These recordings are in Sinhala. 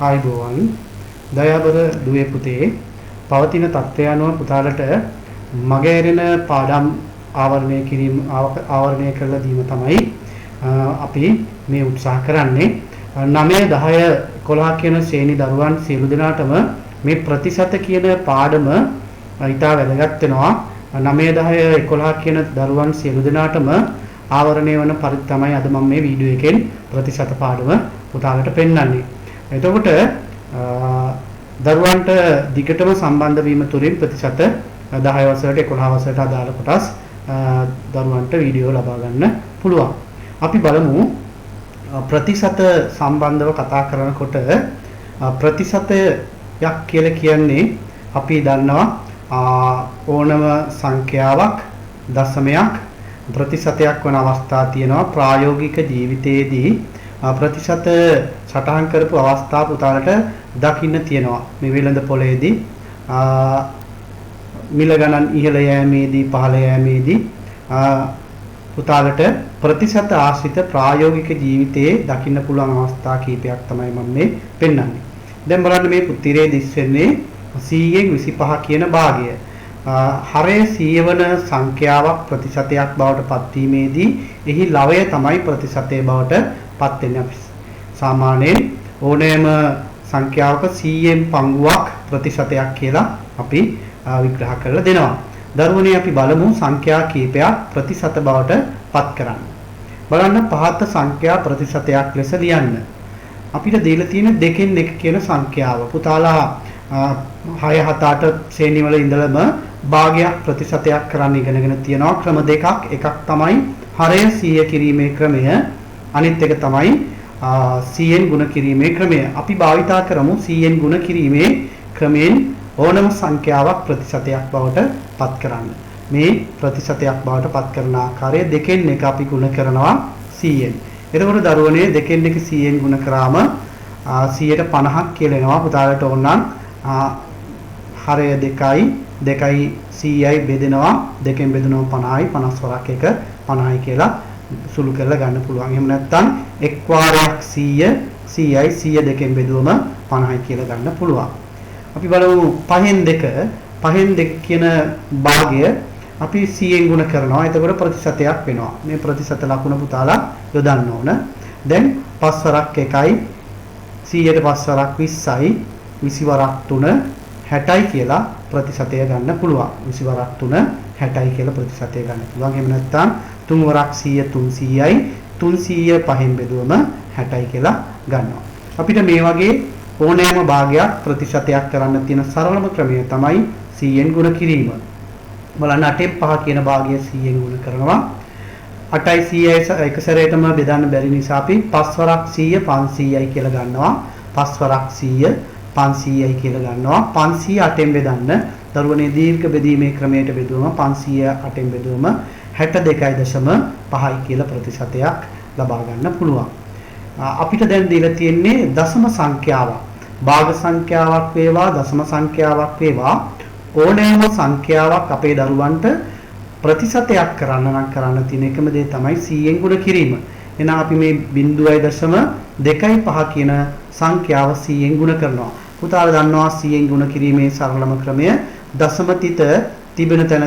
ආයුබෝවන් දයාබර දුවේ පුතේ පවතින තත්ත්වය අනුව පුතාලට මගහැරෙන පාඩම් ආවරණය කරලා දීම තමයි අපි මේ උත්සාහ කරන්නේ 9 10 11 කියන ශ්‍රේණි දරුවන් සියලු දෙනාටම මේ ප්‍රතිශත කියන පාඩම ඉතා වැදගත් වෙනවා 9 10 11 කියන දරුවන් සියලු දෙනාටම ආවරණය වන පරිදි තමයි අද මම මේ වීඩියෝ එකෙන් ප්‍රතිශත පාඩම පුතාලට පෙන්වන්නේ. එතකොට දරුවන්ට දිගටම සම්බන්ධ වීම තුළින් ප්‍රතිශත 10 වසරට 11 වසරට අදාළ කොටස් දරුවන්ට වීඩියෝ ලබා ගන්න පුළුවන්. අපි බලමු ප්‍රතිශත සම්බන්ධව කතා කරනකොට ප්‍රතිශතයක් කියලා කියන්නේ අපි දන්නවා ඕනම සංඛ්‍යාවක් දශමයක් ප්‍රතිශතයක් වන අවස්ථා තියෙනවා. ප්‍රායෝගික ජීවිතයේදී ප්‍රතිශත සටහන් කරපු අවස්ථා පුතාලට දකින්න තියෙනවා. මේ වෙළඳ පොලේදී මිල ගණන් ඉහළ යෑමේදී පහළ යෑමේදී පුතාලට ප්‍රතිශත ආශ්‍රිත ප්‍රායෝගික ජීවිතයේ දකින්න පුළුවන් අවස්ථා කීපයක් තමයි මම මේ පෙන්වන්නේ. දැන් බලන්න මේ පුතිරේ දිස් වෙන්නේ 100න් 25 කියන භාගය. හරය 100 වන සංඛ්‍යාවක් ප්‍රතිශතයක් බවට පත්වීමේදී එහි ලවය තමයි ප්‍රතිශතය බවට පත් වෙන්නේ. අපි සාමාන්‍යයෙන් ඕනෑම සංඛ්‍යාවක 100න් පංගුවක් ප්‍රතිශතයක් කියලා අපි විග්‍රහ කරලා දෙනවා. දරුවනේ අපි බලමු සංඛ්‍යා කීපයක් ප්‍රතිශත බවට පත් කරන්න. බලන්න පහත සංඛ්‍යා ප්‍රතිශතයක් ලෙස ලියන්න. අපිට දීලා තියෙන 2න් 1 කියන සංඛ්‍යාව. පුතාලා 6 7 8 ශ්‍රේණි වල ඉඳලම භාගයක් ප්‍රතිශතයක් කරන්න ඉගෙනගෙන තියෙනවා. ක්‍රම දෙකක්. එකක් තමයි හරය 100 කිරීමේ ක්‍රමය. අනිත් එක තමයි 100න් ගුණ කිරීමේ ක්‍රමය. අපි භාවිතා කරමු 100න් ගුණ කිරීමේ ක්‍රමයෙන් ඕනම සංඛ්‍යාවක් ප්‍රතිශතයක් බවට පත් කරන්න. මේ ප්‍රතිශතයක් බවට පත් කරන ආකාරය 2න් 1 අපි ගුණ කරනවා 100න්. එතකොට දරුවනේ 2න් 1 100න් ගුණ කරාම 150ක් කියලා එනවා. පුතාලට ඕන නම් හරය 2යි 2යි 100යි බෙදෙනවා. 2න් බෙදෙනවා 50යි 50 වරක් 1 50යි කියලා සුළු කරලා ගන්න පුළුවන්. එහෙම නැත්නම් එක් වාරයක් 100 100යි 100 2න් බෙදුවම 50යි කියලා ගන්න පුළුවන්. අපි බලමු 5න් 2 කියන භාගය අපි 100න් ගුණ කරනවා. එතකොට ප්‍රතිශතයක් වෙනවා. මේ ප්‍රතිශත ලකුණ පුතාලා යොදන්න ඕන. දැන් 5 වරක් 1යි 100ට 5 වරක් 20යි 20 වරක් 3 60යි කියලා ප්‍රතිශතය ගන්න පුළුවන්. 20 වරක් 3 60යි කියලා ප්‍රතිශතය ගන්න පුළුවන්. එහෙම නැත්නම් 3 වරක් 100 300යි 300 5න් බෙදුවම 60යි කියලා ගන්නවා. අපිට මේ වගේ ඕනෑම භාගයක් ප්‍රතිශතයක් කරන්න තියෙන සරලම ක්‍රමය තමයි 100න් ගුණ කිරීම. බලන්න 8න් 5 කියන භාගය 100න් ගුණ කරනවා. 8යි 100යි එක සැරේටම බෙදන්න බැරි නිසා අපි 5 වරක් 100 500යි කියලා ගන්නවා. 5 වරක් 100 500යි කියලා ගන්නවා. 500 8න් බෙදන්න දරුවනේ දීර්ඝ බෙදීමේ ක්‍රමයට බෙදුවම 500 8න් බෙදුවම 62.5යි කියලා ප්‍රතිශතයක් ලබා ගන්න පුළුවන්. අපිට දැන් දීලා තියෙන්නේ දශම සංඛ්‍යාවක්. භාග සංඛ්‍යාවක් වේවා දශම සංඛ්‍යාවක් වේවා ඕනෑම සංඛ්‍යාවක් අපේ දරුවන්ට ප්‍රතිශතයක් කරන්න නම් කරන්න තියෙන එකම දේ තමයි 100න් ගුණ කිරීම. එහෙනම් අපි මේ 0.25 කියන සංඛ්‍යාව 100න් ගුණ කරනවා. පුතාලා දන්නවා 100න් ගුණ කිරීමේ සරලම ක්‍රමය දශම තිත තිබෙන තැන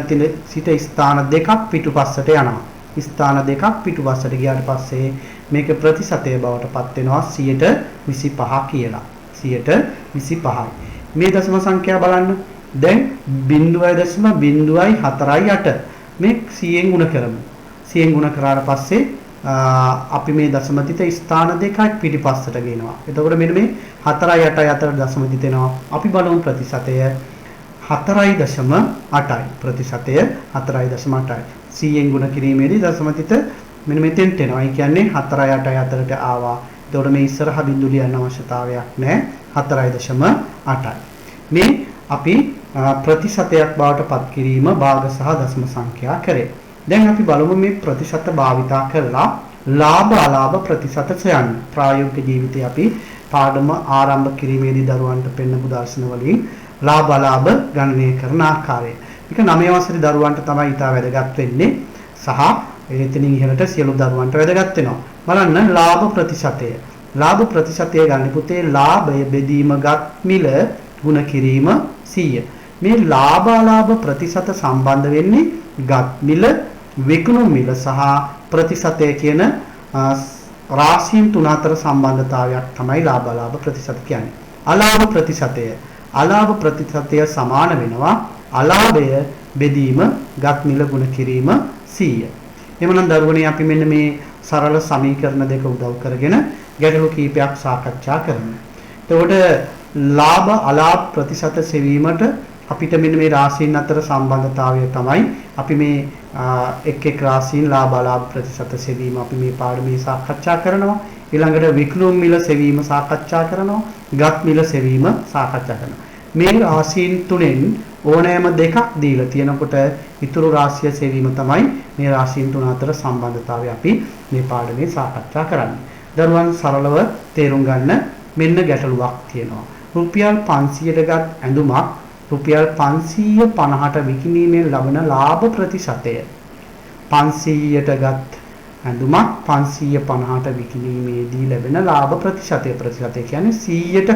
සිට ස්ථාන දෙකක් පිටුපස්සට යනවා. ස්ථාන දෙකක් පිටුපස්සට ගියාට පස්සේ මේක ප්‍රතිශතය බවට පත් වෙනවා 125 කියලා. 125යි. මේ දශම සංඛ්‍යාව බලන්න. දැන් 0.048 මේ 100න් ගුණ කරමු. 100න් ගුණ කරාට පස්සේ අපි මේ දශම තිත ස්ථාන දෙකක් පිටිපස්සට ගෙනවා. එතකොට මෙන්න මේ 4යි 8යි අතර දශම තිත එනවා. අපි බලමු ප්‍රතිශතය 4.8යි. ප්‍රතිශතය 4.8යි. 100න් ගුණ කිරීමේදී දශම තිත මෙන්න මෙතෙන්ට එනවා. ඒ කියන්නේ 4යි 8යි අතරට ආවා. එතකොට මේ ඉස්සරහා බිඳු ලියන්න අවශ්‍යතාවයක් නැහැ. 4.8යි. මේ අපි ප්‍රතිශතයක් බවට පත් කිරීම භාග සහ දශම සංඛ්‍යා කරේ. දැන් අපි බලමු මේ ප්‍රතිශත භාවිතා කරලා ලාභ අලාභ ප්‍රතිශත සොයන්න. ප්‍රායෝගික ජීවිතයේ අපි පාඩම ආරම්භ කිරීමේදී දරුවන්ට පෙන්වපු දර්ශන වලින් ලාභ අලාභ ගණනය කරන ආකාරය. මේක 9 වසරේ දරුවන්ට තමයි ඉතා වැදගත් වෙන්නේ සහ එතනින් ඉහළට සියලු දරුවන්ට වැදගත් වෙනවා. බලන්න ලාභ ප්‍රතිශතය. ලාභ ප්‍රතිශතය ගන්න පුතේ ලාභය බෙදීමගත් මිල ගුණ කිරීම 100. මේ ලාභ අලාභ ප්‍රතිශත සම්බන්ධ වෙන්නේ ගත් මිල විකුණු මිල සහ ප්‍රතිශතය කියන රාශීන් තුන අතර සම්බන්ධතාවයක් තමයි ලාභ අලාභ ප්‍රතිශත කියන්නේ. අලාභ ප්‍රතිශතය සමාන වෙනවා අලාභය බෙදීම ගත් මිල ගුණ කිරීම 100. එhmenan දරුවනේ අපි මෙන්න මේ සරල සමීකරණ දෙක උදව් කරගෙන ගැටලු කීපයක් සාකච්ඡා කරමු. එතකොට ලාභ අලාභ ප්‍රතිශත සෙවීමට අපිට මෙන්න මේ රාශීන් අතර සම්බන්ධතාවය තමයි අපි මේ එක් රාශීන් ලාභ අලාභ ප්‍රතිශත සෙවීම අපි මේ පාඩමේ සාකච්ඡා කරනවා. ඊළඟට විකුණුම් මිල සෙවීම සාකච්ඡා කරනවා. ගත් මිල සෙවීම සාකච්ඡා කරනවා. මේ රාශීන් තුනෙන් ඕනෑම දෙකක් දීලා තියෙනකොට ඉතුරු රාශිය සෙවීම තමයි මේ රාශීන් තුන අතර සම්බන්ධතාවය අපි මේ පාඩමේ සාකච්ඡා කරන්නේ. දරුවන් සරලව තේරුම් ගන්න මෙන්න ගැටලුවක් තියෙනවා. රුපියල් 500ට ගත් ඇඳුමක් රුපියල් 550ට විකිණීමෙන් ලබන ලාභ ප්‍රතිශතය 500ට ගත් ඇඳුමක් 550ට විකිණීමේදී ලැබෙන ලාභ ප්‍රතිශතය කියන්නේ 100ට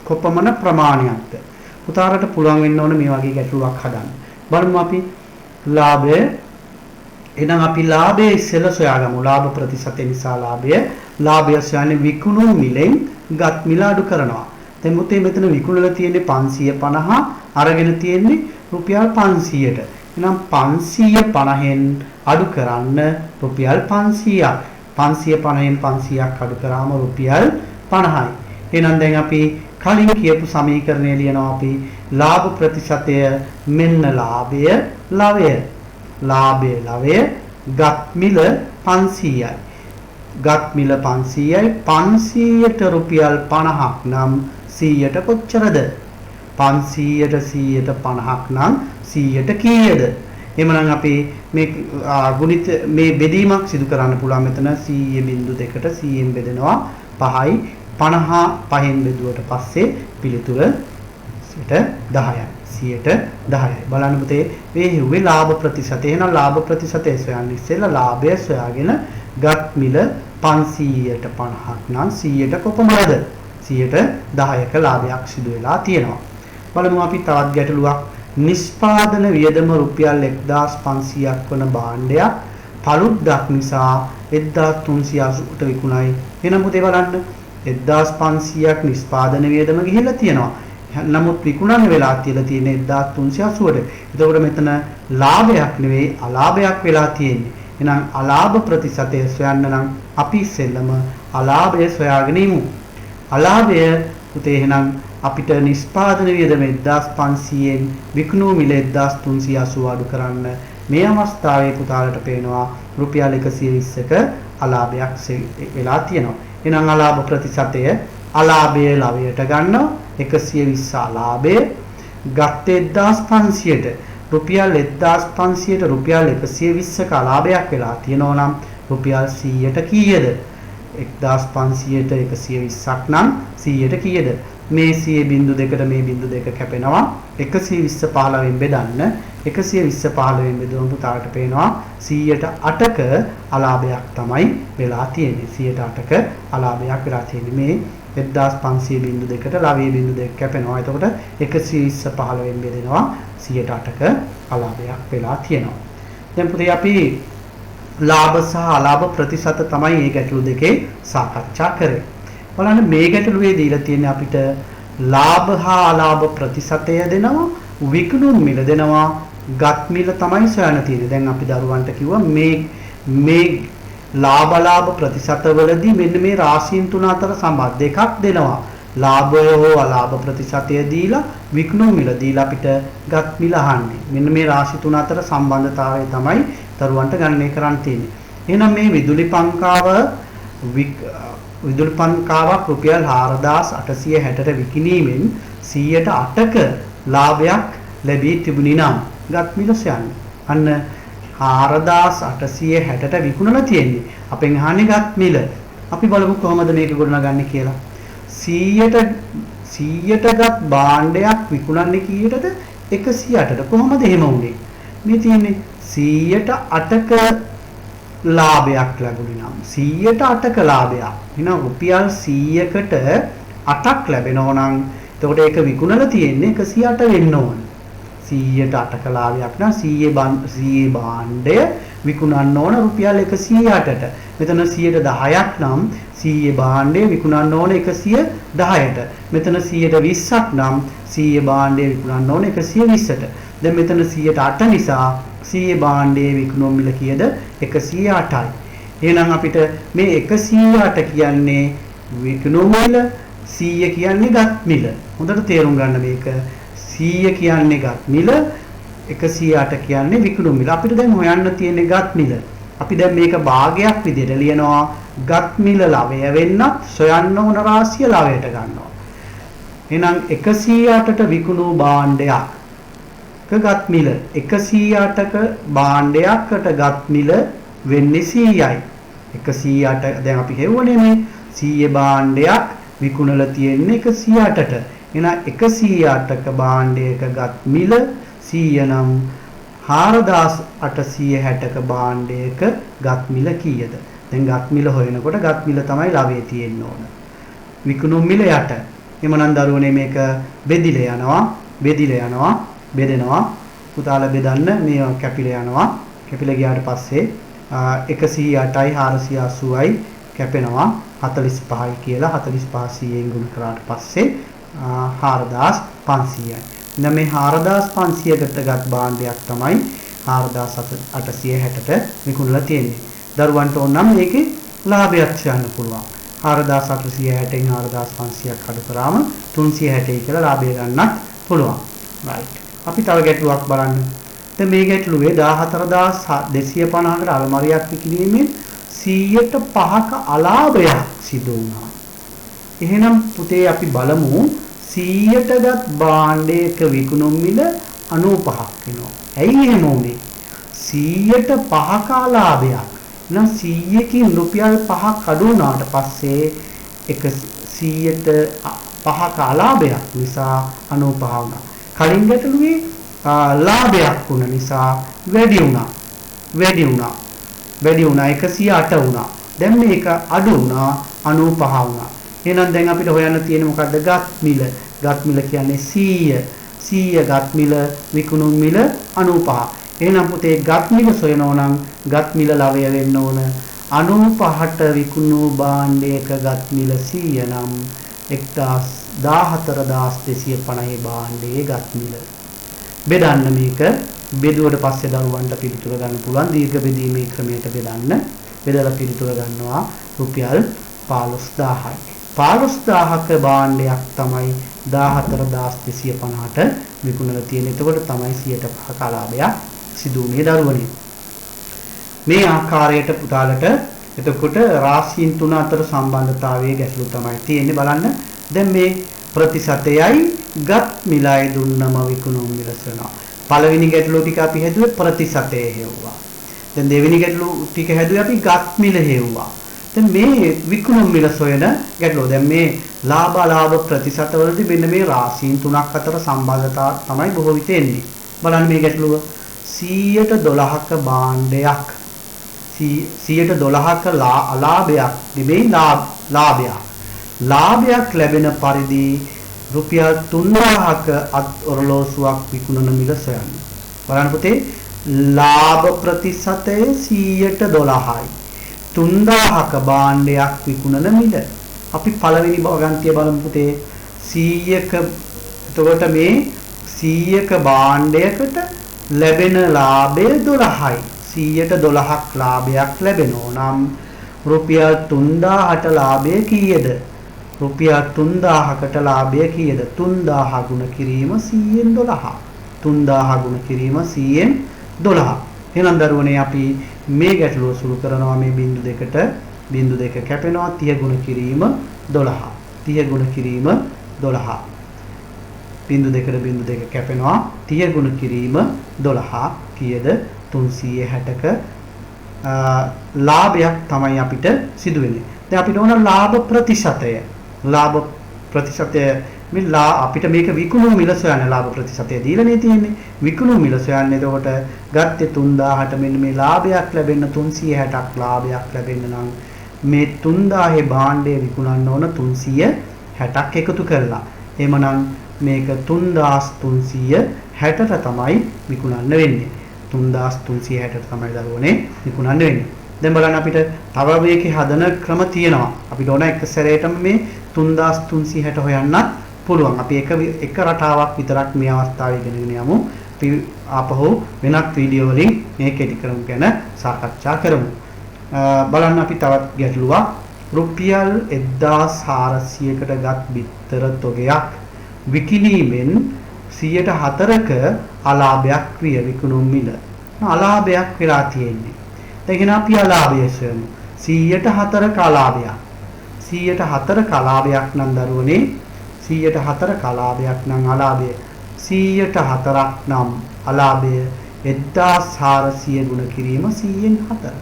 කොපමණ ප්‍රමාණයක්ද? පුතාලට පුළුවන් වෙන්න ඕන මේ වගේ ගැටලුවක් හදන්න. බලමු අපි ලාභය එහෙනම් අපි ලාභයේ ඉස්සෙල්ලා සොයාගමු. ලාභ ප්‍රතිශතය නිසා ලාභය සොයන්නේ විකුණු මිලෙන් ගත් මිල අඩු කරනවා. දැන් මුතේ මෙතන විකුණලා තියෙන්නේ 550 අරගෙන තියෙන්නේ රුපියල් 500ට. එහෙනම් 550න් අඩු කරන්න රුපියල් 500ක්. 550න් 500ක් අඩු කරාම රුපියල් 50යි. එහෙනම් දැන් අපි කලින් කියපු සමීකරණය ලියනවා අපි ලාභ ප්‍රතිශතය මෙන්න ලාභය ගත් මිල 500යි. ගත් මිල 500යි 500ට රුපියල් 50ක් නම් 100ට කොච්චරද? 500ට 50ක් නම් 100ට කීයද? එහෙමනම් අපි මේ ගුණිත මේ බෙදීමක් සිදු කරන්න පුළුවන්. මෙතන 100.2ට 100ෙන් බෙදෙනවා 5යි 50 5න් බෙදුවට පස්සේ පිළිතුර 10යි. 10යි. බලන්න පුතේ මේ හිව්වේ ලාභ ප්‍රතිශතය. එහෙනම් ලාභ ප්‍රතිශතය සොයන්න ඉස්සෙල්ලා ලාභය සොයාගෙන ගත් මිල 500ට 50ක් නම් 100ට කොපමණද? 10%ක ලාභයක් සිදු වෙලා තියෙනවා. බලමු අපි තවත් ගැටලුවක්. නිෂ්පාදන වියදම රුපියල් 1500ක් වන භාණ්ඩයක් පළුද්දක් නිසා 1380ට විකුණයි. එහෙනම් පුතේ බලන්න 1500ක් නිෂ්පාදන වියදම ගිහිල්ලා තියෙනවා. නමුත් විකුණන වෙලා තියලා තියෙන්නේ 1380ට. එතකොට මෙතන ලාභයක් නෙවෙයි අලාභයක් වෙලා තියෙන්නේ. එහෙනම් අලාභ ප්‍රතිශතය සොයන්න නම් අපි ඉස්සෙල්ලම අලාභය සොයාගෙන ඉමු. අලාභය පුතේ එහෙනම් අපිට නිෂ්පාදන වියදම 1500න් විකුණු මිල 1380 අඩු කරන්න මේ අවස්ථාවේ පුතාලට පේනවා රුපියල් 120ක අලාභයක් වෙලා තියෙනවා. එහෙනම් අලාභ ප්‍රතිශතය අලාභය ලාභයට ගන්නවා 120 අලාභය ගත්තේ 1500ට රුපියල් 1500ට රුපියල් 120ක අලාභයක් වෙලා තියෙනවා නම් රුපියල් 100ට කීයද? 1500ට 120ක් නම් 100ට කීයද? මේ 100.2ට මේ 0.2 කැපෙනවා 120 15න් බෙදන්න 120 15න් බෙදුවම පුතාලට පේනවා 108ක අලාභයක් තමයි වෙලා තියෙන්නේ 108ක අලාභයක් වෙලා තියෙන්නේ මේ 1500.2ට ලාභයේ 0.2 කැපෙනවා එතකොට 120 15න් බෙදෙනවා 108ක අලාභයක් වෙලා තියෙනවා දැන් පුතේ අපි ලාභ සහ අලාභ ප්‍රතිශත තමයි මේ ගැටලු දෙකේ සාකච්ඡා කරේ බලන්න මේ ගැටලුවේ දීලා තියෙන්නේ අපිට ලාභ හා අලාභ ප්‍රතිශතය දෙනවා විකුණු මිල දෙනවා ගත් මිල තමයි සොයන්න තියෙන්නේ. දැන් අපි දරුවන්ට කිව්වා මේ ලාභ අලාභ ප්‍රතිශතවලදී මෙන්න මේ රාශීන් තුන අතර සම්බන්ධ දෙකක් දෙනවා. ලාභය හෝ අලාභ ප්‍රතිශතය දීලා විකුණු මිල දීලා අපිට ගත් මිල අහන්නේ. මෙන්න මේ රාශි තුන අතර සම්බන්ධතාවය තමයි දරුවන්ට ගණනය කරන්න තියෙන්නේ. එහෙනම් මේ විදුලි පංකාවක් රුපියල් 4860ට විකිණීමෙන් 108ක ලාභයක් ලැබී තිබුණේ නම් ගත් මිල සොයන්න. අන්න 4860ට විකුණලා තියෙන්නේ. අපෙන් අහන්නේ ගත් මිල. අපි බලමු කොහොමද මේක ගොඩනගන්නේ කියලා. 100ට ගත් භාණ්ඩයක් විකුණන්නේ කීයටද? 108ට. කොහොමද එහෙම වුනේ? මේ තියෙන්නේ 108ක ලාභයක් ලැබුණේ නම් 100ට 8ක ලාභයක්. එහෙනම් රුපියල් 100කට 8ක් ලැබෙනවා නම් එතකොට ඒක විකුණලා තියෙන්නේ 108 වෙන්න ඕන. 100ට 8ක ලාභයක් නම් 100 භාණ්ඩය විකුණන්න ඕන රුපියල් 108ට. මෙතන 10%ක් නම් 100 භාණ්ඩය විකුණන්න ඕන 110ට. මෙතන 20ක් නම් 100 භාණ්ඩය විකුණන්න ඕන 120ට. දැන් මෙතන 108 නිසා 100 භාණ්ඩයේ විකුණුම් මිල කීයද? 108යි. එහෙනම් අපිට මේ 108 කියන්නේ විකුණුම් මිල, 100 කියන්නේ ගත් මිල. හොඳට තේරුම් ගන්න මේක. 100 කියන්නේ ගත් මිල, 108 කියන්නේ විකුණුම් මිල. අපිට දැන් හොයන්න තියෙන්නේ ගත් මිල. අපි දැන් මේක භාගයක් විදිහට ලියනවා. ගත් මිල ලවය වෙන්නත් සොයන්න ඕන රාශිය ලවයට ගන්නවා. එහෙනම් 108ට විකුණු භාණ්ඩයක් ගත් මිල 108ක භාණ්ඩයකට ගත් මිල වෙන්නේ 100යි. 108 දැන් අපි හෙව්වනේ මේ 100 භාණ්ඩයක් විකුණලා තියෙන්නේ 108ට. එහෙනම් 108ක භාණ්ඩයක ගත් මිල 100 නම් 4860ක භාණ්ඩයක ගත් මිල කීයද? දැන් ගත් මිල හොයනකොට ගත් මිල තමයි ලවයේ තියෙන්න ඕන. විකුණුම් මිල යට. එමනම් දරුවනේ මේක බෙදෙනවා. පුතාලා බෙදන්න මේවා කැපිලා යනවා. කැපිලා ගියාට පස්සේ 108යි 480යි කැපෙනවා 45යි කියලා 45 100ෙන් ගුණ කරාට පස්සේ 4500යි. දැන් මේ 4500කට ගත් භාණ්ඩයක් තමයි 4860ට විකුණලා තියෙන්නේ. දරුවන්ට ඕන නම් මේකේ ලාභයක් ගන්න පුළුවන්. 4860න් 4500ක් අඩු කරාම 360යි කියලා ලාභය ගන්නත් පුළුවන්. right. අපි තව ගැටලුවක් බලන්න. දැන් මේ ගැටලුවේ 14250කට අලමාරියක් විකිණීමෙන් 100ට 5ක අලාභයක් සිදු වුණා. එහෙනම් පුතේ අපි බලමු 100ටගත් භාණ්ඩයක විකුණුම් මිල 95ක් වෙනවා. ඇයි එහෙම වුනේ? 100ට 5ක අලාභයක්. නම් 100කින් රුපියල් 5ක් අඩු වුණාට පස්සේ 100ට 5ක අලාභයක් නිසා 95 වුණා. කලින් ගැටලුවේ ලාභයක් වුණ නිසා වැඩි වුණා 108 වුණා. දැන් මේක අඩු වුණා 95 වුණා. එහෙනම් දැන් අපිට හොයන්න තියෙන්නේ මොකද්ද? ගත් මිල. ගත් මිල කියන්නේ 100 ගත් මිල විකුණුම් මිල 95. එහෙනම් පුතේ ගත් මිල සොයනවා නම් ගත් මිල ලවය වෙන්න ඕන 95ට විකුණු භාණ්ඩයක ගත් මිල 100 නම් 14250 භාණ්ඩයේ ගත් මිල. බෙදන්න මේක. බෙදුවට පස්සේ දරුවන්ට පිළිතුර ගන්න පුළුවන්. දීර්ඝ බෙදීමේ ක්‍රමයට බෙදන්න. බෙදලා පිළිතුර ගන්නවා රුපියල් 15000යි. 15000ක භාණ්ඩයක් තමයි 14250ට විකුණලා තියෙන්නේ. එතකොට තමයි 100ට 5ක ලාභයක් සිදු වුණේ දරුවනේ. මේ ආකාරයට පුතාලට එතකොට රාශීන් තුන අතර සම්බන්ධතාවයේ ගැටලු තමයි තියෙන්නේ. බලන්න. දැන් මේ ප්‍රතිශතයයි ගත් මිලයි දුන්නම විකුණුම් මිල වෙනවා. පළවෙනි ගැටලුව ටික අපි හැදුවේ ප්‍රතිශතය හෙව්වා. දැන් දෙවෙනි ගැටලුව ටික හැදුවේ අපි ගත් මිල හෙව්වා. දැන් මේ විකුණුම් මිල සොයන ගැටලුව. දැන් මේ ලාභ ප්‍රතිශත වලදී මෙන්න මේ රාශීන් තුනක් අතර සම්බන්ධතාව තමයි බොහෝ විට එන්නේ. බලන්න මේ ගැටලුව 112ක භාණ්ඩයක් 112ක අලාභයක් නෙමෙයි ලාභයක් ලැබෙන පරිදි රුපියල් 3000ක අත් ඔරලෝසුවක් විකුණන මිල සොයන්න. බලන්න පුතේ ලාභ ප්‍රතිශතය 112යි. 3000ක භාණ්ඩයක් විකුණන මිල. අපි පළවෙනි ගණන්තිය බලමු පුතේ 100ක එතකොට මේ 100ක භාණ්ඩයකට ලැබෙන ලාභය 12යි. 100ට 12ක් ලාභයක් ලැබෙනවා නම් රුපියල් 3000ට ලාභය කීයද? රුපියල් 3000කට ලාභය කීයද? 3000 ගුණ කිරීම 100න් 12. 3000 ගුණ කිරීම 100න් 12. එහෙනම් දරුවනේ අපි මේ ගැටලුව සුළු කරනවා මේ බිංදු දෙක කැපෙනවා 30 ගුණ කිරීම 12. 30 ගුණ කිරීම 12. බිංදු දෙක කැපෙනවා 30 ගුණ කිරීම 12 කීයද? 360ක ලාභයක් තමයි අපිට සිදු වෙන්නේ. දැන් අපිට ඕන ලාභ ප්‍රතිශතය මේ අපිට මේක විකුණු මිල සොයන්න ලාභ ප්‍රතිශතය දීලානේ තියෙන්නේ. විකුණු මිල සොයන්නේ එතකොට ගත්තේ 3000ට මෙන්න මේ ලාභයක් ලැබෙන්න 360ක් ලාභයක් ලැබෙන්න නම් මේ 3000 භාණ්ඩය විකුණන්න ඕන 360ක් එකතු කරලා. එහෙමනම් මේක 3360ට තමයි විකුණන්න වෙන්නේ. 3360ට තමයි දරුවනේ විකුණන්න වෙන්නේ. දැන් බලන්න අපිට තව මේකේ හදන ක්‍රම තියෙනවා. අපිට ඕන එක සැරේටම මේ 3360 හොයන්නත් පුළුවන්. අපි එක රටාවක් විතරක් මේ අවස්ථාවේ ඉගෙනගෙන යමු. අපි ආපහු වෙනත් වීඩියෝ වලින් මේ කෙටි ක්‍රම ගැන සාකච්ඡා කරමු. බලන්න අපි තවත් ගැටලුවක්. රුපියල් 1400කට ගත් බිත්තර තොගයක් විකිණීමෙන් 104ක අලාභයක් විය විකුණුම් මිල. අලාභයක් වෙලා තියෙන්නේ. දැන් අපි අලාභය සොයමු. 104ක අලාභයක්. 104ක අලාභයක් නම් දරුවනේ 104ක අලාභයක් නම් අලාභය 104ක් නම් අලාභය 1400 ගුණ කිරීම 100න් 4.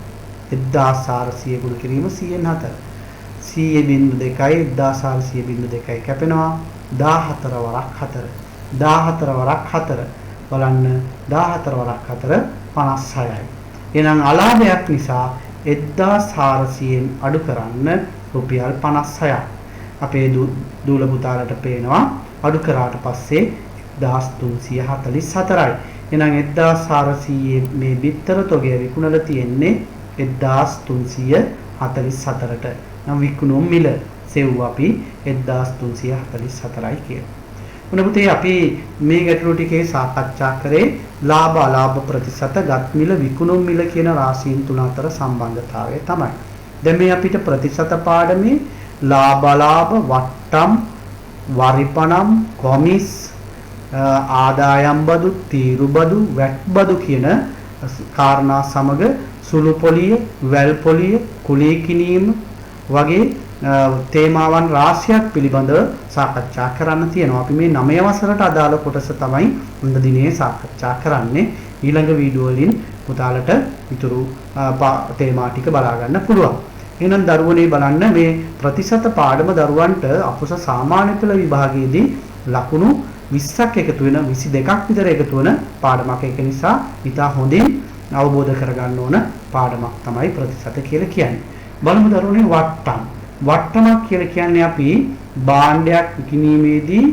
1400 ගුණ කිරීම 100න් 4. 100.2යි 1400.2යි කැපෙනවා 14 වරක් 4. 14 වරක් 4 බලන්න 14 වරක් 4 56යි. එහෙනම් අලාභයක් නිසා 1400න් අඩු කරන්න රුපියල් 56ක්. අපේ දූල පුතාලට පේනවා අඩු කරාට පස්සේ 1344යි. එහෙනම් 1400 මේ බිත්තර තොගය විකුණලා තියෙන්නේ 1344ට. නම් විකුණුම් මිල සෙව් අපි 1344යි කියලා. මොනබුතේ අපි මේ ගැටලු ටිකේ සාකච්ඡා කරේ ලාභ අලාභ ප්‍රතිශත ගත් මිල විකුණුම් මිල කියන රාශීන් තුන අතර සම්බන්ධතාවය තමයි. දැන් මේ අපිට ප්‍රතිශත පාඩමේ ලාභ අලාභ වට්ටම් වරිපණම් කොමිස් ආදායම් බදු තීරු බදු වැට් බදු කියන කාරණා සමග සුළු පොලිය වැල් පොලිය කුලී කිනීම වගේ තේමාවන් රාශියක් පිළිබඳව සාකච්ඡා කරන්න තියෙනවා. අපි මේ 9 වසරට අදාළ කොටස තමයි උන්ද දිනේ සාකච්ඡා කරන්නේ. ඊළඟ වීඩියෝ වලින් පුතාලට ඊතුරු තේමා ටික බලා ගන්න පුළුවන්. එහෙනම් දරුවනේ බලන්න මේ ප්‍රතිශත පාඩම දරුවන්ට අපොස සාමාන්‍ය පෙළ විභාගයේදී ලකුණු 20ක් එකතු වෙන 22ක් විතර එකතු වෙන පාඩමක්. ඒක නිසා ඉතා හොඳින් අවබෝධ කරගන්න ඕන පාඩමක් තමයි ප්‍රතිශත කියලා කියන්නේ. බලමු දරුවනේ වට්ටම්. වට්ටමක් කියලා කියන්නේ අපි භාණ්ඩයක් විකිණීමේදී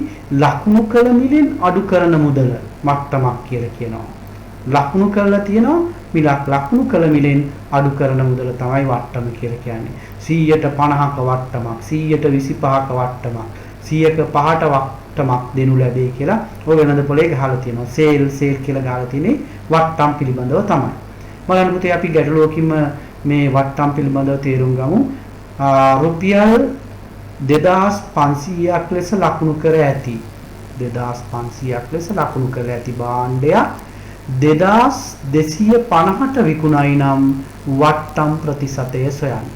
ලකුණු කළ මිලෙන් අඩු කරන මුදල වට්ටමක් කියලා කියනවා. ලකුණු කරලා තියෙනවා මිලක් ලකුණු කළ මිලෙන් අඩු කරන මුදල තමයි වට්ටම කියලා කියන්නේ. 150ක වට්ටමක් 125ක වට්ටමක් 100ක 5ට වට්ටමක් දෙනු ලැබේ කියලා ඔය වෙනද පොලේ ගහලා තියෙනවා. සේල් කියලා ගහලා තියෙන්නේ වට්ටම් පිළිබඳව තමයි. බලන්න පුතේ අපි ගැටලුවකින්ම මේ වට්ටම් පිළිබඳව තේරුම් ගමු. රුපියල් 2500ක් ලෙස ලකුණු කර ඇති 2500ක් ලෙස ලකුණු කර ඇති භාණ්ඩයක් 2250ට විකුණයි නම් වට්ටම් ප්‍රතිශතය සොයන්න.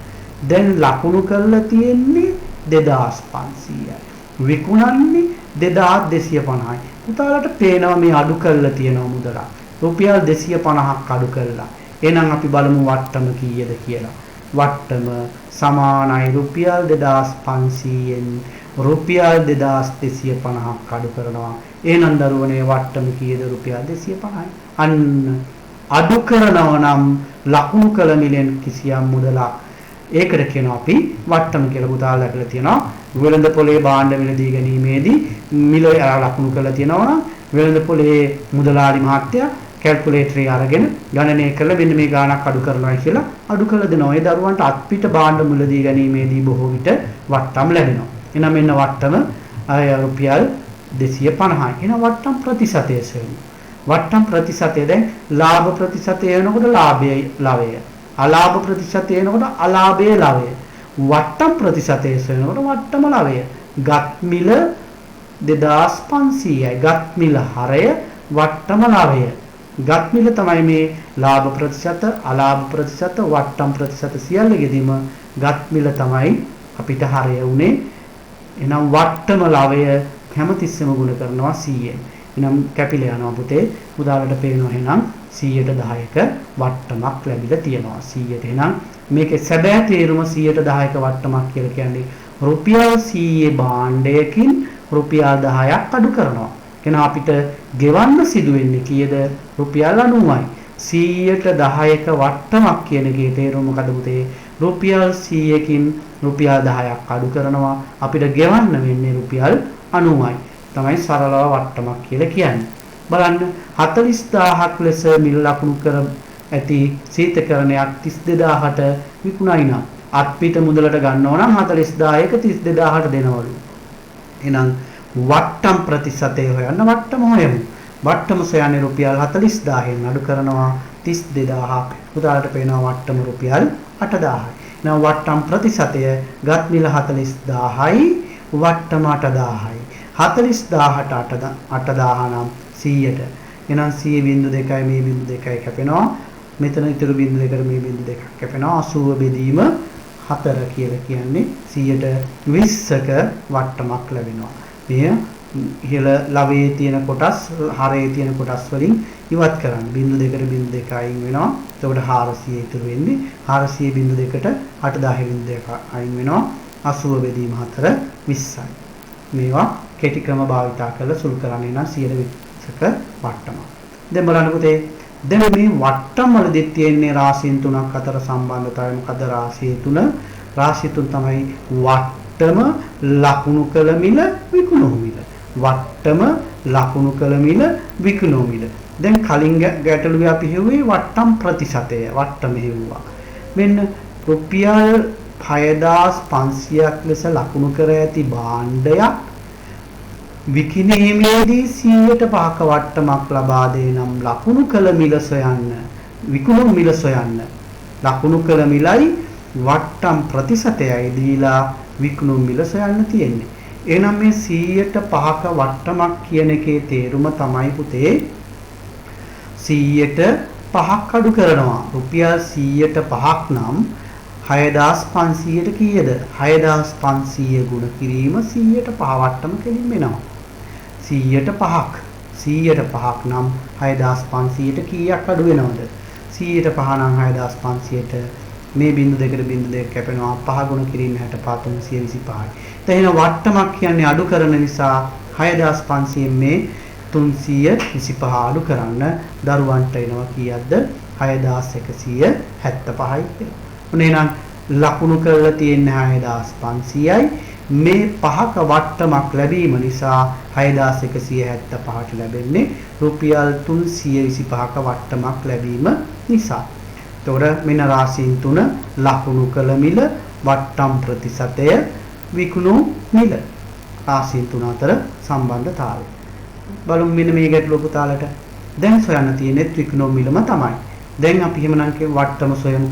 දැන් ලකුණු කරලා තියෙන්නේ 2500යි. විකුණන්නේ 2250යි. පුතාලට පේනවා මේ අඩු කරලා තියෙනවා මුදල. රුපියල් 250ක් අඩු කරලා. එහෙනම් අපි බලමු වට්ටම කීයද කියලා. වට්ටම සමානයි රුපියල් 2500න් රුපියල් 2250ක් අඩු කරනවා. එහෙනම් දරුවනේ වට්ටම කීයද රුපියල් 250යි. අන්න අඩු කරනවා නම් ලකුණු කළ මිලෙන් කිසියම් මුදලක්. ඒකට කියනවා අපි වට්ටම කියලා පුතාලා ලැබලා තියෙනවා. වෙළඳ පොලේ භාණ්ඩ මිලදී ගැනීමේදී මිල ලකුණු කරලා තියෙනවා නම් වෙළඳ පොලේ මුදලාලි මහත්තයා කැල්කියුලේටරේ අරගෙන ගණනය කරලා මෙන්න මේ ගාණක් අඩු කරනවා කියලා අඩු කරලා දෙනවා. ඒ දරුවන්ට අත්පිට භාණ්ඩ මුලදී ගැනීමේදී බොහෝ විට වට්ටම් ලැබෙනවා. එහෙනම් මෙන්න වට්ටම රුපියල් 250යි. එහෙනම් වට්ටම් ප්‍රතිශතය සෙවණු. වට්ටම් ප්‍රතිශතය දැන් ලාභ ප්‍රතිශතය වෙනකොට ලාභයේ ලවය. අලාභ ප්‍රතිශතය වෙනකොට අලාභයේ ලවය. වට්ටම් ප්‍රතිශතය වෙනකොට වට්ටම ලවය. ගත් මිල 2500යි. ගත් මිල හරය වට්ටම ලවය. ගත් මිල තමයි මේ ලාභ ප්‍රතිශත, අලාභ ප්‍රතිශත, වට්ටම් ප්‍රතිශත සියල්ලෙදීම ගත් මිල තමයි අපිට හරය උනේ. එහෙනම් වට්ටම ලවය හැමතිස්සෙම ගුණ කරනවා 100ෙන්. එහෙනම් කැපිලා යනවා පුතේ. උදාහරණට පේනවා එහෙනම් 110ක වට්ටමක් ලැබිලා තියෙනවා. 100ට එහෙනම් මේකේ සැබෑ තේරුම 110ක වට්ටමක් කියලා කියන්නේ රුපියල් 100 භාණ්ඩයකින් රුපියල් 10ක් අඩු කරනවා. එහෙනම් අපිට ගෙවන්න සිදු වෙන්නේ කීයද? රුපියල් 90යි. 100ට 10ක වට්ටමක් කියන එකේ තේරුම මොකද පුතේ? රුපියල් 100කින් රුපියල් 10ක් අඩු කරනවා. අපිට ගෙවන්න වෙන්නේ රුපියල් 90යි. තමයි සරලව වට්ටමක් කියලා කියන්නේ. බලන්න 40000ක් ලෙස මිල ලකුණු කර ඇති සීතකරණයක් 32000ට විකුණයි නම් අත්පිට මුදලට ගන්නව නම් 40000ක 32000ට දෙනවලු. එහෙනම් වට්ටම් ප්‍රතිශතය හොයන්න වට්ටම හොයමු. වට්ටම සොයන්නේ රුපියල් 40000න් අඩු කරනවා 32000ක්. උදාහරණයට පේනවා වට්ටම රුපියල් 8000යි. එහෙනම් වට්ටම් ප්‍රතිශතය ගත් මිල 40000යි වට්ටම 8000යි. 40000ට 8000 නම් 100ට. එහෙනම් 100.2යි මේ 0.2යි කැපෙනවා. මෙතන ඉතුරු 0.2කට මේ 0.2ක් කැපෙනවා. 80 බෙදීම 4 කියලා කියන්නේ 120ක වට්ටමක් ලැබෙනවා. මෙය ඉහළ ලවයේ තියෙන කොටස් හරයේ තියෙන කොටස් වලින් ඉවත් කරන්න. 0.2කට 0.2 අයින් වෙනවා. එතකොට 400 ඉතුරු වෙන්නේ. 400.2කට 8000.2 අයින් වෙනවා. 80 බෙදීම 4 20යි. මේවා කෙටි ක්‍රම භාවිතා කරලා සුළු කරන්නේ නම් 120ක වට්ටම. දැන් බලන්න පුතේ. දැන් මේ වට්ටම් වලදී තියෙන්නේ රාශීන් තුනක් අතර සම්බන්ධතාවය මොකද? රාශිය තුන. රාශිය තුන තමයි වට්ටම, ලකුණු කළ මිල, විකුණු මිල. වට්ටම, ලකුණු කළ මිල, විකුණු මිල. දැන් කලින් ගැටලුවේ අපි හෙව්වේ වට්ටම් ප්‍රතිශතය. වට්ටම හෙව්වා. මෙන්න රුපියල් 6500ක් ලෙස ලකුණු කර ඇති භාණ්ඩයක් විකිණීමේදී 100%ක වට්ටමක් ලබා දේ නම් ලකුණු කළ මිල සොයන්න. විකුණු මිල සොයන්න. ලකුණු කළ මිලයි වට්ටම් ප්‍රතිශතයයි දීලා විකුණු මිල සොයන්න තියෙන්නේ. එහෙනම් මේ 100%ක වට්ටමක් කියන එකේ තේරුම තමයි පුතේ 100%ක් අඩු කරනවා. රුපියල් 100%ක් නම් 6500ට කීයද? 6500 ගුණ කිරීම 100%5 වට්ටම කෙලින් වෙනවා. 100%ක් 100%ක් නම් 6500ට කීයක් අඩු වෙනවද? 100%5 නම් 6500ට මේ 0.2කට 0.2 කැපෙනවා. 5 ගුණ කිරීම 65 325යි. එහෙනම් වට්ටමක් කියන්නේ අඩු කරන නිසා 6500 මේ 325 අඩු කරන්න දරුවන්ට එනවා කීයක්ද? 6175යි කියලා. එහෙනම් ලකුණු කරලා තියෙන්නේ 6500යි. මේ 5ක වට්ටමක් ලැබීම නිසා 6175ට ලැබෙන්නේ රුපියල් 325ක වට්ටමක් ලැබීම නිසා. එතකොට මෙන්න රාශීන් තුන ලකුණු කළ මිල, වට්ටම් ප්‍රතිශතය, විකුණු මිල. රාශීන් තුන අතර සම්බන්ධතාවය. බලමු මෙන්න මේ ගැටලුව පුතාලට. දැන් සොයන්න තියෙන්නේ විකුණු මිලම තමයි. දැන් අපි එහෙමනම් වට්ටම සොයමු.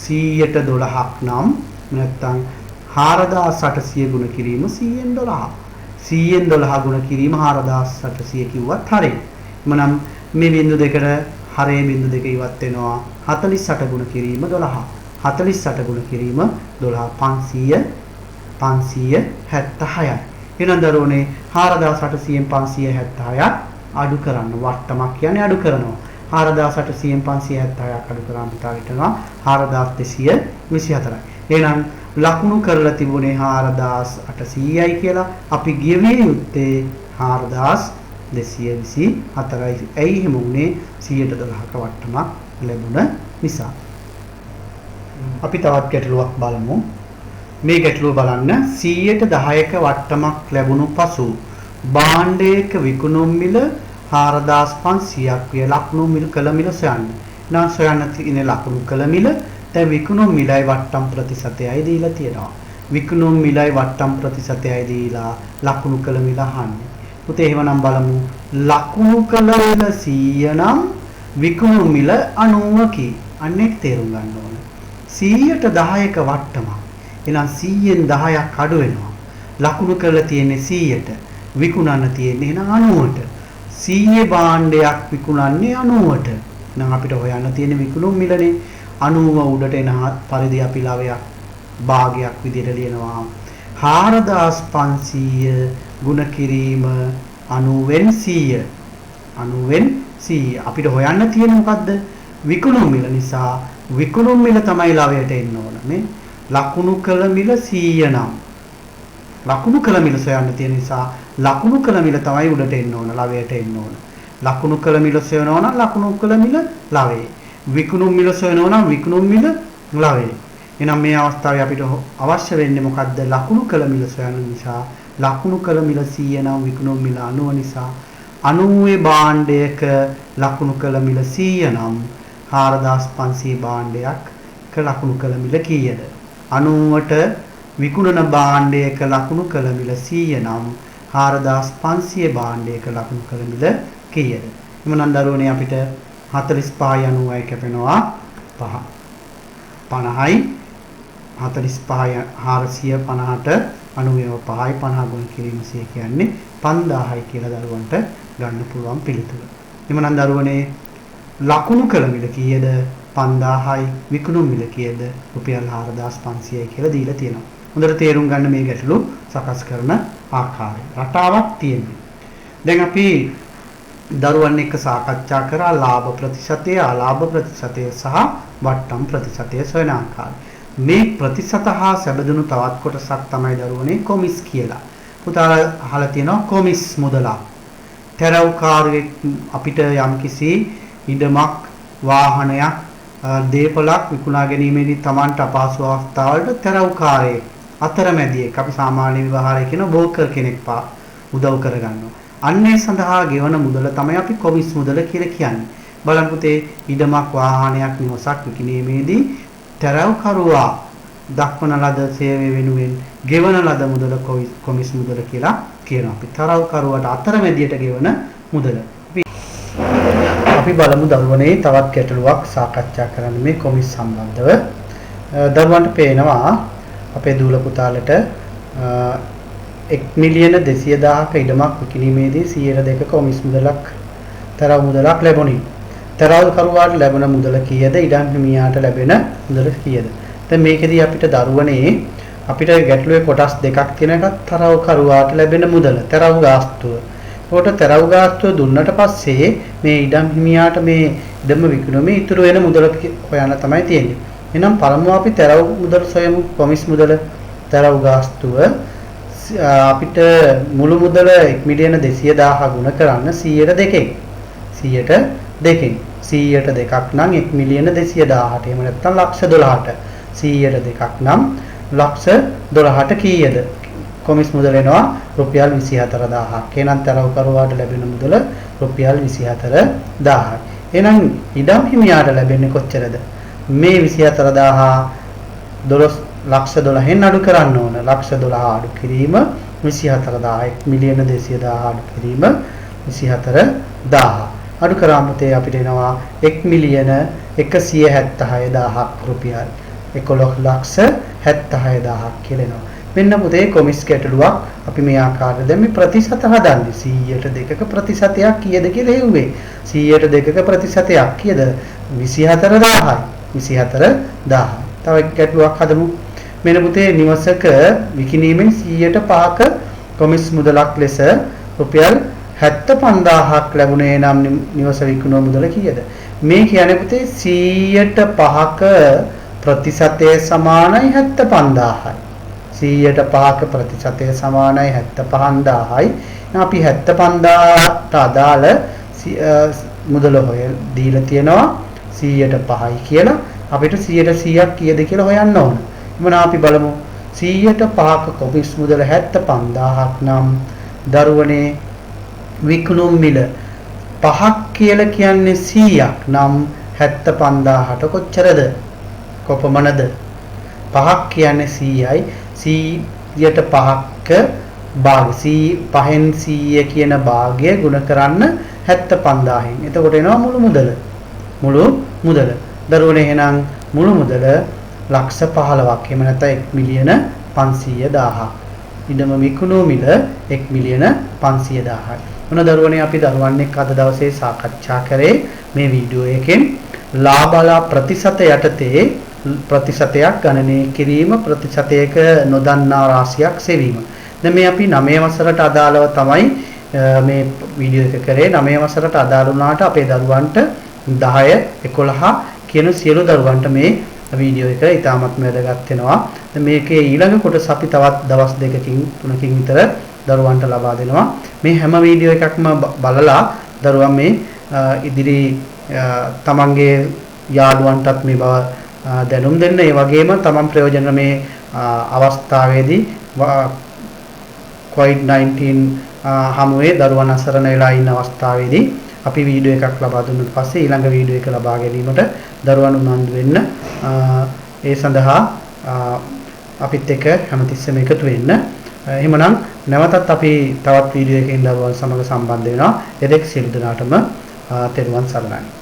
100ට 12ක් නම් නැත්නම් 4800 ගුණ කිරීම 100න් 12. 100න් 12 ගුණ කිරීම 4800 කිව්වත් හරියි. එමනම් මේ බිංදු දෙකට හරේ බිංදු දෙක ඉවත් වෙනවා. 48 ගුණ කිරීම 12. 48 ගුණ කිරීම 12 576යි. එහෙනම් දරුවනේ 4800න් 576ක් අඩු කරන්න වට්ටමක් කියන්නේ අඩු කරනවා. 4800න් 576ක් අඩු කරාම හිතනවා 4224යි. එහෙනම් ලකුණු කරලා තිබුණේ 4800යි කියලා අපි ගෙවිය යුත්තේ 4224යි. ඇයි එහෙම වුනේ? 112ක වට්ටමක් ලැබුණ නිසා. අපි තවත් ගැටලුවක් බලමු. මේ ගැටලුව බලන්න 100ට 10ක වට්ටමක් ලැබුණු පසු භාණ්ඩයක විකුණුම් මිල 4500ක් විය ලකුණු මිල කළ මිල සොයන්න. නම් සොයන්න තියෙන ලකුණු කළ මිල දැන් විකුණුම් මිලයි වට්ටම් ප්‍රතිශතයයි දීලා තියෙනවා. විකුණුම් මිලයි වට්ටම් ප්‍රතිශතයයි දීලා ලකුණු කළ මිල අහන්නේ. පුතේ එහෙමනම් බලමු. ලකුණු කළ මිල 100 නම් විකුණුම් මිල 90කි. අන්නේ තේරුම් ගන්න ඕන. 100ට 10ක වට්ටමක්. එහෙනම් 100න් 10ක් අඩු වෙනවා. ලකුණු කරලා තියෙන්නේ 100ට. විකුණන්න තියෙන්නේ එහෙනම් 90ට. 100 භාණ්ඩයක් විකුණන්නේ 90ට. එහෙනම් අපිට හොයන්න තියෙන්නේ විකුණුම් මිලනේ. 90 උඩට එන පරිදි අපි ලවයක් භාගයක් විදිහට ලියනවා. 4500 ගුණ කිරීම 90න් 100. 90න් 100. අපිට හොයන්න තියෙන්නේ මොකද්ද? විකුණුම් මිල නිසා විකුණුම් මිල තමයි ලවයට එන්න ඕන. මේ ලකුණු කළ මිල 100 නම් ලකුණු කළ මිල සොයන්න තියෙන නිසා ලකුණු කළ මිල තමයි උඩට එන්න ඕන, ලවයට එන්න ඕන. ලකුණු කළ මිල සොයනවා නම් ලකුණු කළ මිල ලවේ. විකුණු මිල සොයනවා නම් විකුණු මිල ලවේ. එහෙනම් මේ අවස්ථාවේ අපිට අවශ්‍ය වෙන්නේ මොකද්ද? ලකුණු කළ මිල සොයන නිසා ලකුණු කළ මිල 100 නම් විකුණු මිල 90 නිසා 90 භාණ්ඩයක ලකුණු කළ මිල 100 නම් 4500 භාණ්ඩයක ලකුණු කළ මිල කීයද? 90ට විකුණන භාණ්ඩයක ලකුණු කළ මිල 100 නම් 4500 භාණ්ඩයක ලකුණු කළ මිල කීයද? එමනම් දරුවනේ අපිට 45යි 90යි කැපෙනවා 5. 50යි 45යි 450ට 90 5යි 50 ගුණ කිරීම 100 කියන්නේ 5000යි කියලා දරුවන්ට ගන්න පුළුවන් පිළිතුර. එමනම් දරුවනේ ලකුණු කළ මිල කීයද? 5000යි. විකුණු මිල කීයද? රුපියල් 4500යි කියලා දීලා තියෙනවා. හොඳට තේරුම් ගන්න මේ ගැටලු සකස් කරන ආකාරය. රටාවක් තියෙනවා. දැන් අපි දරුවන් එක්ක සාකච්ඡා කරා ලාභ ප්‍රතිශතය, අලාභ ප්‍රතිශතය සහ වට්ටම් ප්‍රතිශතය සොයන ආකාරය. මේ ප්‍රතිශත හා සැබදුණු තවත් කොටසක් තමයි දරුවනේ කොමිස් කියලා. පුතාලා අහලා තියෙනවා කොමිස් මුදලක්. තැරව්කාරයෙක් අපිට යම්කිසි ඉඩමක්, වාහනයක්, දේපලක් විකුණා ගැනීමේදී Tamanට අපහසු අවස්ථාවලට තැරව්කාරයෙක්, අතරමැදියෙක්, අපි සාමාන්‍ය විවහාරයේ කියන බෝකර් කෙනෙක් උදව් කරගන්නවා. අන්නේ සඳහා ගෙවන මුදල තමයි අපි කොමිස් මුදල කියලා කියන්නේ. බලන්න පුතේ, ඉඩමක්, වාහනයක්, නිවසක් විකිණීමේදී තැරව්කරුවා දක්වන ලද සේවය වෙනුවෙන් ගෙවන ලද මුදල කොමිස් මුදල කියලා කියනවා. අපි තැරව්කරුවාට අතරමැදියට ගෙවන මුදල. අපි බලමු දරුවනේ තවත් ගැටලුවක් සාකච්ඡා කරන්න මේ කොමිස් සම්බන්ධව. දරුවන්ට පේනවා අපේ දූල පුතාලට 1,200,000ක ඉඩමක් විකිණීමේදී 102 කොමිස් මුදලක් තරව මුදලක් ලැබුණි. තරවකරුවාට ලැබෙන මුදල කීයද? ඉඩම් හිමියාට ලැබෙන මුදල කීයද? දැන් මේකෙදී අපිට දරුවනේ අපිට ගැටලුවේ කොටස් දෙකක් තියෙන එකක් තරවකරුවාට ලැබෙන මුදල, තරව ගාස්තුව. ඒකට තරව ගාස්තුව දුන්නට පස්සේ මේ ඉඩම් හිමියාට මේ ඉඩම විකුණුමේ ඉතුරු වෙන මුදල හොයන්න තමයි තියෙන්නේ. එහෙනම් පළමුව අපි තරව මුදල සොයමු. කොමිස් මුදල තරව ගාස්තුව අපිට මුළු මුදල 1,200,000 ගුණ කරන්න 100ට 2කින් 100ට 2ක් නම් 1,200,000ට, එහෙම නැත්නම් 1,12,000ට 100ට 2ක් නම් 1,12,000ට කීයද? කොමිස් මුදල එනවා රුපියල් 24,000ක්. එහෙනම් තරවකරුවාට ලැබෙන මුදල රුපියල් 24,000යි. එහෙනම් ඉඩම් හිමියාට ලැබෙන්නේ කොච්චරද? මේ 24,000 1,12,000න් අඩු කරන්න ඕන. 1,12,000 අඩු කිරීම 24,000. 1,200,000 අඩු කිරීම 24,000. අඩු කරාම අපිට එනවා 1,176,000ක් රුපියල්. 11,76,000ක් කියලා එනවා. මෙන්න පුතේ කොමිස් ගැටලුවක් අපි මේ ආකාරයෙන් දැන් මේ ප්‍රතිශත හදන්නේ 100ට 2ක ප්‍රතිශතයක් කීයද කියලා හෙව්වේ. 100ට 2ක ප්‍රතිශතයක් කීයද? 24,000යි. 24,000. තව ගැටලුවක් හදමු. මෙන්න පුතේ නිවසක විකිණීමෙන් 100ට 5ක කොමිස් මුදලක් ලෙස රුපියල් 75,000ක් ලැබුණේ නම් නිවස විකුණුව මුදල කීයද? මේ කියන්නේ පුතේ 100ට 5ක ප්‍රතිශතය සමානයි 75,000යි. 100ට 5ක ප්‍රතිශතය සමානයි 75,000යි. අපි 75,000ට අදාළ මුදල දීලා තියෙනවා 100ට 5යි කියලා. අපිට 100ට 100ක් කීයද කියලා හොයන්න ඕන. එමුනම් අපි බලමු 100ට 5ක කොමිස් මුදල 75,000ක් නම් දරුවනේ විකුණුම් මිල 5ක් කියලා කියන්නේ 100ක් නම් 75,000ට කොච්චරද? කොපමණද? 5ක් කියන්නේ 100යි. 100ට 5ක භාග 5න් 100 කියන භාගය ගුණ කරන්න 75,000න්. එතකොට එනවා මුළු මුදල. මුළු මුදල. දරුවනේ එහෙනම් මුළු මුදල 1,15,000ක්. එහෙම නැත්නම් 1,500,000ක්. ඉඩම විකුණු මිල 1,500,000යි. මොන දරුවනේ අපි දරුවන් එක්ක අද දවසේ සාකච්ඡා කරේ මේ වීඩියෝ එකෙන් ලාභලා ප්‍රතිශත යටතේ ප්‍රතිශතයක් ගණනය කිරීම, ප්‍රතිශතයක නොදන්නා රාශියක් සෙවීම. දැන් මේ අපි 9 වසරට අදාළව තමයි මේ වීඩියෝ එක කරේ. 9 වසරට අදාළ වුණාට අපේ දරුවන්ට 10, 11 කියන සියලු දරුවන්ට මේ වීඩියෝ එක ඉතාමත් වැදගත් වෙනවා. මේකේ ඊළඟ කොටස අපි තවත් දවස් 2කින් 3කින් විතර දරුවන්ට ලබා දෙනවා. මේ හැම වීඩියෝ එකක්ම බලලා දරුවා මේ ඉදිරි තමන්ගේ යාළුවන්ටත් මේ බව දැනුම් දෙන්න. ඒ වගේම තමන් ප්‍රයෝජන මේ අවස්ථාවේදී COVID-19 හමුවේ දරුවන් අසරණ වෙලා ඉන්න අවස්ථාවේදී අපි වීඩියෝ එකක් ලබා දුන්නාට පස්සේ ඊළඟ වීඩියෝ එක ලබා ගැනීමට දරුවන් උනන්දු වෙන්න ඒ සඳහා අපිත් එක්ක හැමතිස්සෙම එකතු වෙන්න. එහෙමනම් නැවතත් අපි තවත් වීඩියෝ එකකින් දරුවන් සමග සම්බන්ධ වෙනවා. එදෙක් සියලු දෙනාටම තෙරුවන් සරණයි.